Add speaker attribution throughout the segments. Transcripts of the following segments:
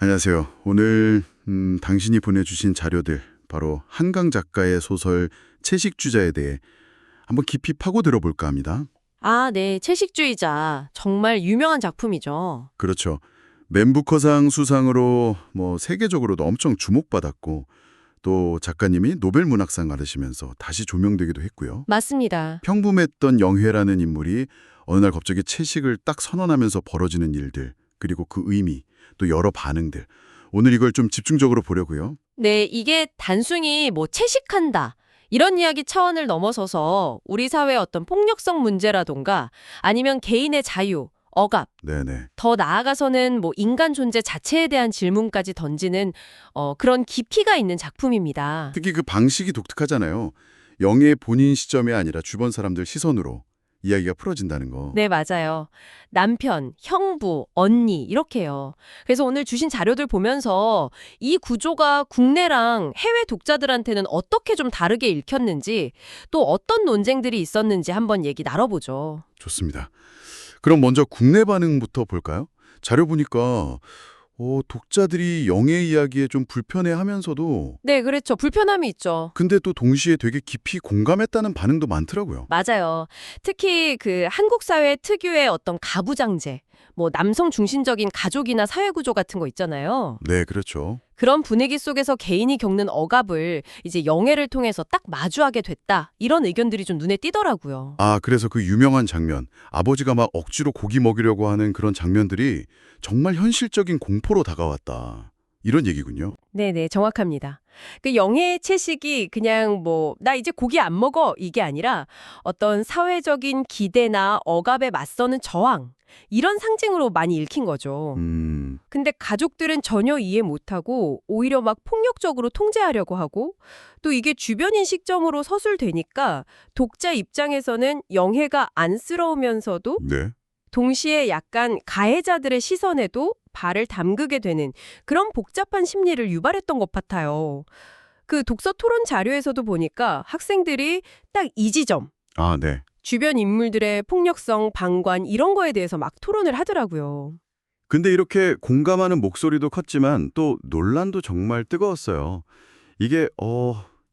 Speaker 1: 안녕하세요. 오늘 당신이 보내주신 자료들, 바로 한강 작가의 소설 채식주자에 대해 한번 깊이 파고들어 볼까 합니다.
Speaker 2: 아, 네. 채식주의자. 정말 유명한 작품이죠.
Speaker 1: 그렇죠. 맨부커상 수상으로 세계적으로도 엄청 주목받았고, 또 작가님이 노벨 문학상 받으시면서 다시 조명되기도 했고요.
Speaker 2: 맞습니다.
Speaker 1: 평범했던 영회라는 인물이 어느 날 갑자기 채식을 딱 선언하면서 벌어지는 일들, 그리고 그 의미, 또 여러 반응들. 오늘 이걸 좀 집중적으로 보려고요.
Speaker 2: 네, 이게 단순히 채식한다. 이런 이야기 차원을 넘어서서 우리 사회의 어떤 폭력성 문제라던가 아니면 개인의 자유, 억압,
Speaker 1: 네네.
Speaker 2: 더 나아가서는 인간 존재 자체에 대한 질문까지 던지는 그런 깊이가 있는 작품입니다.
Speaker 1: 특히 그 방식이 독특하잖아요. 영의 본인 시점이 아니라 주변 사람들 시선으로 이야기가 풀어진다는 거.
Speaker 2: 네, 맞아요. 남편, 형부, 언니 이렇게요. 그래서 오늘 주신 자료들 보면서 이 구조가 국내랑 해외 독자들한테는 어떻게 좀 다르게 읽혔는지 또 어떤 논쟁들이 있었는지 한번 얘기 나눠보죠.
Speaker 1: 좋습니다. 그럼 먼저 국내 반응부터 볼까요? 자료 보니까 독자들이 영의 이야기에 좀 불편해하면서도
Speaker 2: 네, 그렇죠. 불편함이 있죠.
Speaker 1: 근데 또 동시에 되게 깊이 공감했다는 반응도 많더라고요.
Speaker 2: 맞아요. 특히 그 한국 사회 특유의 어떤 가부장제, 남성 중심적인 가족이나 사회 구조 같은 거 있잖아요.
Speaker 1: 네, 그렇죠.
Speaker 2: 그런 분위기 속에서 개인이 겪는 억압을 이제 영예를 통해서 딱 마주하게 됐다. 이런 의견들이 좀 눈에 띄더라고요.
Speaker 1: 아, 그래서 그 유명한 장면, 아버지가 막 억지로 고기 먹이려고 하는 그런 장면들이 정말 현실적인 공포로 다가왔다. 이런 얘기군요.
Speaker 2: 네네, 정확합니다. 그 영예의 채식이 그냥 나 이제 고기 안 먹어 이게 아니라 어떤 사회적인 기대나 억압에 맞서는 저항, 이런 상징으로 많이 읽힌 거죠. 근데 가족들은 전혀 이해 못하고 오히려 막 폭력적으로 통제하려고 하고 또 이게 주변인 시점으로 서술되니까 독자 입장에서는 영예가 안쓰러우면서도
Speaker 1: 네.
Speaker 2: 동시에 약간 가해자들의 시선에도 발을 담그게 되는 그런 복잡한 심리를 유발했던 것 같아요. 그 독서 토론 자료에서도 보니까 학생들이 딱 이 지점,
Speaker 1: 아, 네.
Speaker 2: 주변 인물들의 폭력성, 방관 이런 거에 대해서 막 토론을 하더라고요.
Speaker 1: 근데 이렇게 공감하는 목소리도 컸지만 또 논란도 정말 뜨거웠어요. 이게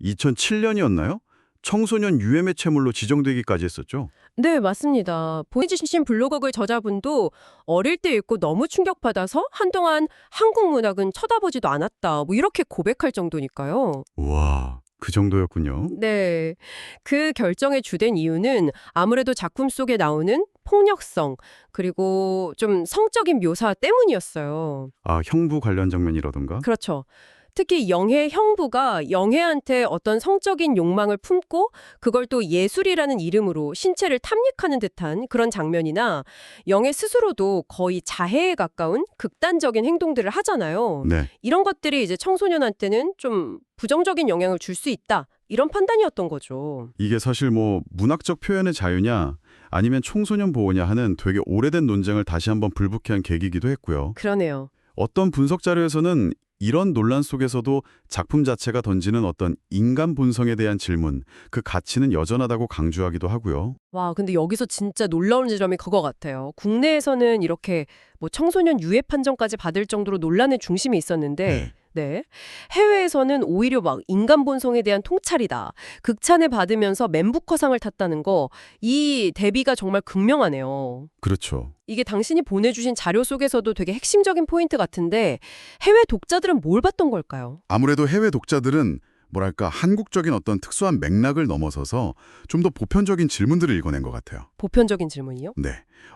Speaker 1: 2007년이었나요? 청소년 유해 매체물로 지정되기까지 했었죠.
Speaker 2: 네, 맞습니다. 보내주신 블로그 저자분도 어릴 때 읽고 너무 충격받아서 한동안 한국 문학은 쳐다보지도 않았다. 이렇게 고백할 정도니까요.
Speaker 1: 와, 그 정도였군요.
Speaker 2: 네. 그 결정의 주된 이유는 아무래도 작품 속에 나오는 폭력성, 그리고 좀 성적인 묘사 때문이었어요.
Speaker 1: 아, 형부 관련 장면이라던가?
Speaker 2: 그렇죠. 특히 영혜 형부가 영혜한테 어떤 성적인 욕망을 품고 그걸 또 예술이라는 이름으로 신체를 탐닉하는 듯한 그런 장면이나 영혜 스스로도 거의 자해에 가까운 극단적인 행동들을 하잖아요.
Speaker 1: 네.
Speaker 2: 이런 것들이 이제 청소년한테는 좀 부정적인 영향을 줄 수 있다. 이런 판단이었던 거죠.
Speaker 1: 이게 사실 문학적 표현의 자유냐 아니면 청소년 보호냐 하는 되게 오래된 논쟁을 다시 한번 불붙게 한 계기이기도 했고요.
Speaker 2: 그러네요.
Speaker 1: 어떤 분석 자료에서는 이런 논란 속에서도 작품 자체가 던지는 어떤 인간 본성에 대한 질문, 그 가치는 여전하다고 강조하기도 하고요.
Speaker 2: 와, 근데 여기서 진짜 놀라운 지점이 그거 같아요. 국내에서는 이렇게 청소년 유해 판정까지 받을 정도로 논란의 중심이 있었는데, 네. 해외에서는 오히려 막 인간 본성에 대한 통찰이다. 극찬을 받으면서 맨부커상을 탔다는 거, 이 대비가 정말 극명하네요.
Speaker 1: 그렇죠.
Speaker 2: 이게 당신이 보내주신 자료 속에서도 되게 핵심적인 포인트 같은데 해외 독자들은 뭘 봤던 걸까요?
Speaker 1: 아무래도 해외 독자들은 뭐랄까 한국적인 어떤 특수한 맥락을 넘어서서 좀 더 보편적인 질문들을 읽어낸 것 같아요.
Speaker 2: 보편적인 질문이요?
Speaker 1: 네.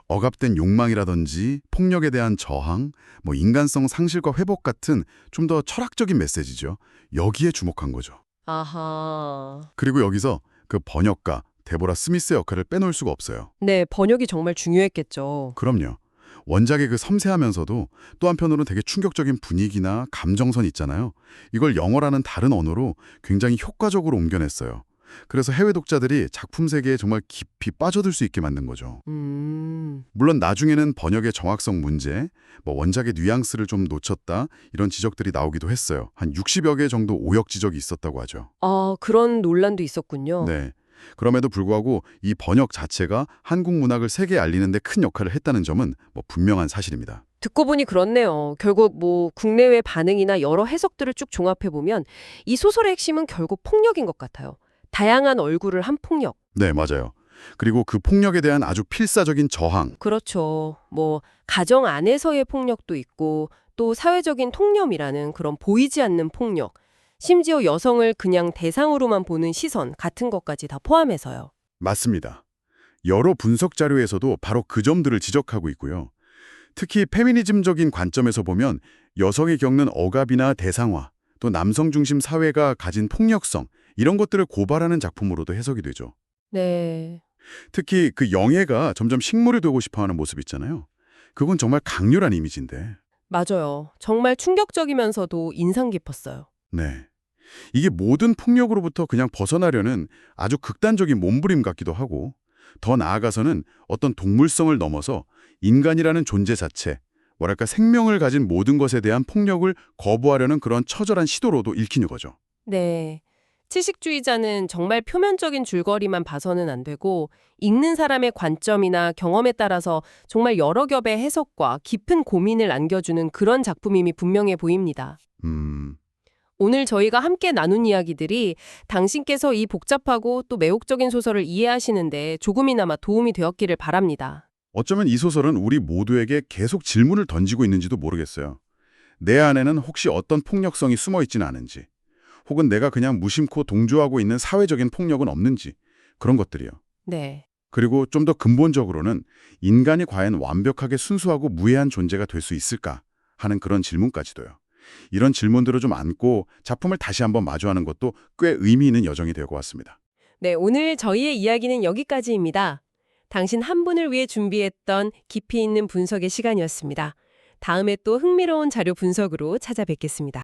Speaker 1: 억압된 욕망이라든지 폭력에 대한 저항, 인간성 상실과 회복 같은 좀 더 철학적인 메시지죠. 여기에 주목한 거죠.
Speaker 2: 아하.
Speaker 1: 그리고 여기서 그 번역가 데보라 스미스의 역할을 빼놓을 수가 없어요.
Speaker 2: 네, 번역이 정말 중요했겠죠.
Speaker 1: 그럼요. 원작의 그 섬세하면서도 또 한편으로는 되게 충격적인 분위기나 감정선 있잖아요. 이걸 영어라는 다른 언어로 굉장히 효과적으로 옮겨냈어요. 그래서 해외 독자들이 작품 세계에 정말 깊이 빠져들 수 있게 만든 거죠. 물론 나중에는 번역의 정확성 문제, 원작의 뉘앙스를 좀 놓쳤다 이런 지적들이 나오기도 했어요. 한 60여 개 정도 오역 지적이 있었다고 하죠.
Speaker 2: 아, 그런 논란도 있었군요.
Speaker 1: 네. 그럼에도 불구하고 이 번역 자체가 한국 문학을 세계에 알리는 데 큰 역할을 했다는 점은 분명한 사실입니다.
Speaker 2: 듣고 보니 그렇네요. 결국 뭐 국내외 반응이나 여러 해석들을 쭉 종합해 보면 이 소설의 핵심은 결국 폭력인 것 같아요. 다양한 얼굴을 한 폭력.
Speaker 1: 네, 맞아요. 그리고 그 폭력에 대한 아주 필사적인 저항.
Speaker 2: 그렇죠. 뭐 가정 안에서의 폭력도 있고 또 사회적인 통념이라는 그런 보이지 않는 폭력. 심지어 여성을 그냥 대상으로만 보는 시선 같은 것까지 다 포함해서요.
Speaker 1: 맞습니다. 여러 분석 자료에서도 바로 그 점들을 지적하고 있고요. 특히 페미니즘적인 관점에서 보면 여성이 겪는 억압이나 대상화, 또 남성 중심 사회가 가진 폭력성, 이런 것들을 고발하는 작품으로도 해석이 되죠.
Speaker 2: 네.
Speaker 1: 특히 그 영애가 점점 식물이 되고 싶어하는 모습 있잖아요. 그건 정말 강렬한 이미지인데.
Speaker 2: 맞아요. 정말 충격적이면서도 인상 깊었어요.
Speaker 1: 네. 이게 모든 폭력으로부터 그냥 벗어나려는 아주 극단적인 몸부림 같기도 하고, 더 나아가서는 어떤 동물성을 넘어서 인간이라는 존재 자체, 뭐랄까 생명을 가진 모든 것에 대한 폭력을 거부하려는 그런 처절한 시도로도 읽히는 거죠.
Speaker 2: 네. 채식주의자는 정말 표면적인 줄거리만 봐서는 안 되고 읽는 사람의 관점이나 경험에 따라서 정말 여러 겹의 해석과 깊은 고민을 안겨주는 그런 작품임이 분명해 보입니다.
Speaker 1: 음,
Speaker 2: 오늘 저희가 함께 나눈 이야기들이 당신께서 이 복잡하고 또 매혹적인 소설을 이해하시는데 조금이나마 도움이 되었기를 바랍니다.
Speaker 1: 어쩌면 이 소설은 우리 모두에게 계속 질문을 던지고 있는지도 모르겠어요. 내 안에는 혹시 어떤 폭력성이 숨어 있지는 않은지, 혹은 내가 그냥 무심코 동조하고 있는 사회적인 폭력은 없는지, 그런 것들이요.
Speaker 2: 네.
Speaker 1: 그리고 좀 더 근본적으로는 인간이 과연 완벽하게 순수하고 무해한 존재가 될 수 있을까 하는 그런 질문까지도요. 이런 질문들을 좀 안고 작품을 다시 한번 마주하는 것도 꽤 의미 있는 여정이 될 것 같습니다.
Speaker 2: 네, 오늘 저희의 이야기는 여기까지입니다. 당신 한 분을 위해 준비했던 깊이 있는 분석의 시간이었습니다. 다음에 또 흥미로운 자료 분석으로 찾아뵙겠습니다.